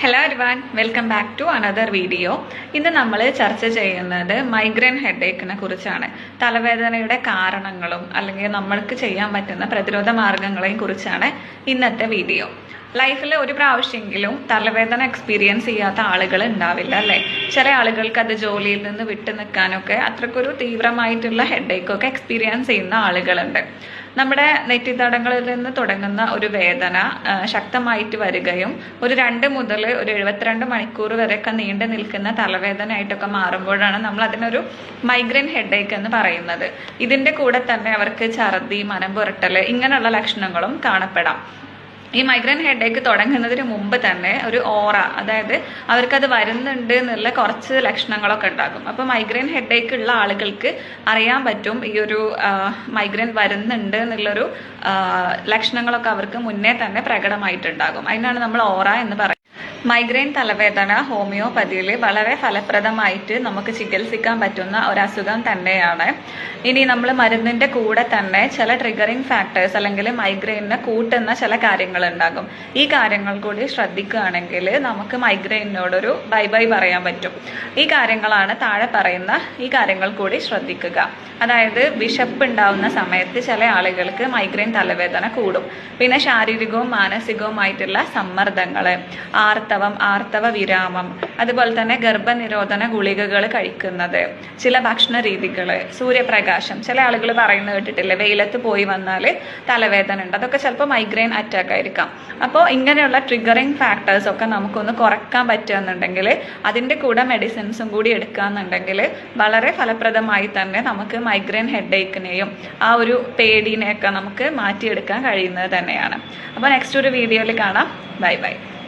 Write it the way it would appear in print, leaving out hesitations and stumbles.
Hello everyone, welcome back to another video. ഇന്ന് നമ്മൾ ചർച്ച ചെയ്യുന്നത് മൈഗ്രെയിൻ ഹെഡേക്കിനെ കുറിച്ചാണ്. തലവേദനയുടെ കാരണങ്ങളും അല്ലെങ്കിൽ നമ്മൾക്ക് ചെയ്യാൻ പറ്റുന്ന പ്രതിരോധ മാർഗങ്ങളെയും കുറിച്ചാണ് ഇന്നത്തെ വീഡിയോ. ലൈഫിൽ ഒരു പ്രാവശ്യമെങ്കിലും തലവേദന എക്സ്പീരിയൻസ് ചെയ്യാത്ത ആളുകൾ ഉണ്ടാവില്ല അല്ലേ? ചില ആളുകൾക്ക് അത് ജോലിയിൽ നിന്ന് വിട്ടു നിൽക്കാനൊക്കെ അത്രക്കൊരു തീവ്രമായിട്ടുള്ള ഹെഡേക്കൊക്കെ എക്സ്പീരിയൻസ് ചെയ്യുന്ന ആളുകളുണ്ട്. നമ്മുടെ നെറ്റിത്തടങ്ങളിൽ നിന്ന് തുടങ്ങുന്ന ഒരു വേദന ശക്തമായിട്ട് വരികയും ഒരു 2 മുതൽ ഒരു 72 മണിക്കൂർ വരെയൊക്കെ നീണ്ടു നിൽക്കുന്ന തലവേദനയായിട്ടൊക്കെ മാറുമ്പോഴാണ് നമ്മൾ അതിനൊരു മൈഗ്രെയിൻ ഹെഡേക്ക് എന്ന് പറയുന്നത്. ഇതിൻ്റെ കൂടെ തന്നെ അവർക്ക് ഛർദി, മനം പുരട്ടൽ ഇങ്ങനെയുള്ള ലക്ഷണങ്ങളും കാണപ്പെടാം. ഈ മൈഗ്രെയിൻ ഹെഡേക്ക് തുടങ്ങുന്നതിന് മുമ്പ് തന്നെ ഒരു ഓറ, അതായത് അവർക്കത് വരുന്നുണ്ട് എന്നുള്ള കുറച്ച് ലക്ഷണങ്ങളൊക്കെ ഉണ്ടാകും. അപ്പോൾ മൈഗ്രെയിൻ ഹെഡേക്ക് ഉള്ള ആളുകൾക്ക് അറിയാൻ പറ്റും ഈ ഒരു മൈഗ്രെയിൻ വരുന്നുണ്ട് എന്നുള്ളൊരു ലക്ഷണങ്ങളൊക്കെ അവർക്ക് മുന്നേ തന്നെ പ്രകടമായിട്ടുണ്ടാകും. അതിനാണ് നമ്മൾ ഓറ എന്ന് പറയുന്നത്. മൈഗ്രെയിൻ തലവേദന ഹോമിയോപ്പതിയിൽ വളരെ ഫലപ്രദമായിട്ട് നമുക്ക് ചികിത്സിക്കാൻ പറ്റുന്ന ഒരു അസുഖം തന്നെയാണ്. ഇനി നമ്മൾ മരുന്നിൻ്റെ കൂടെ തന്നെ ചില ട്രിഗറിങ് ഫാക്ടേഴ്സ് അല്ലെങ്കിൽ മൈഗ്രെയിനെ കൂട്ടുന്ന ചില കാര്യങ്ങൾ ഉണ്ടാകും. ഈ കാര്യങ്ങൾ കൂടി ശ്രദ്ധിക്കുകയാണെങ്കിൽ നമുക്ക് മൈഗ്രെയിനോടൊരു ബൈ ബൈ പറയാൻ പറ്റും. ഈ കാര്യങ്ങളാണ് താഴെ പറയുന്ന ഈ കാര്യങ്ങൾ കൂടി ശ്രദ്ധിക്കുക. അതായത് വിശപ്പ് ഉണ്ടാവുന്ന സമയത്ത് ചില ആളുകൾക്ക് മൈഗ്രെയിൻ തലവേദന കൂടും. പിന്നെ ശാരീരികവും മാനസികവുമായിട്ടുള്ള സമ്മർദ്ദങ്ങൾ, ആർത്തവ വിരാമം, അതുപോലെ തന്നെ ഗർഭനിരോധന ഗുളികകൾ കഴിക്കുന്നത്, ചില ഭക്ഷണ രീതികൾ, സൂര്യപ്രകാശം. ചില ആളുകൾ പറയുന്നത് കേട്ടിട്ടില്ലേ, വെയിലത്ത് പോയി വന്നാൽ തലവേദന ഉണ്ട്, അതൊക്കെ ചിലപ്പോൾ മൈഗ്രെയിൻ അറ്റാക്ക് ആയിരിക്കാം. അപ്പോൾ ഇങ്ങനെയുള്ള ട്രിഗറിങ് ഫാക്ടേഴ്സ് ഒക്കെ നമുക്കൊന്ന് കുറയ്ക്കാൻ പറ്റുകയെന്നുണ്ടെങ്കിൽ, അതിൻ്റെ കൂടെ മെഡിസിൻസും കൂടി എടുക്കുകയെന്നുണ്ടെങ്കിൽ വളരെ ഫലപ്രദമായി തന്നെ നമുക്ക് മൈഗ്രെയിൻ ഹെഡേക്കിനെയും ആ ഒരു പേടിനെയൊക്കെ നമുക്ക് മാറ്റിയെടുക്കാൻ കഴിയുന്നത് തന്നെയാണ്. അപ്പോൾ നെക്സ്റ്റ് ഒരു വീഡിയോയിൽ കാണാം. Bye bye.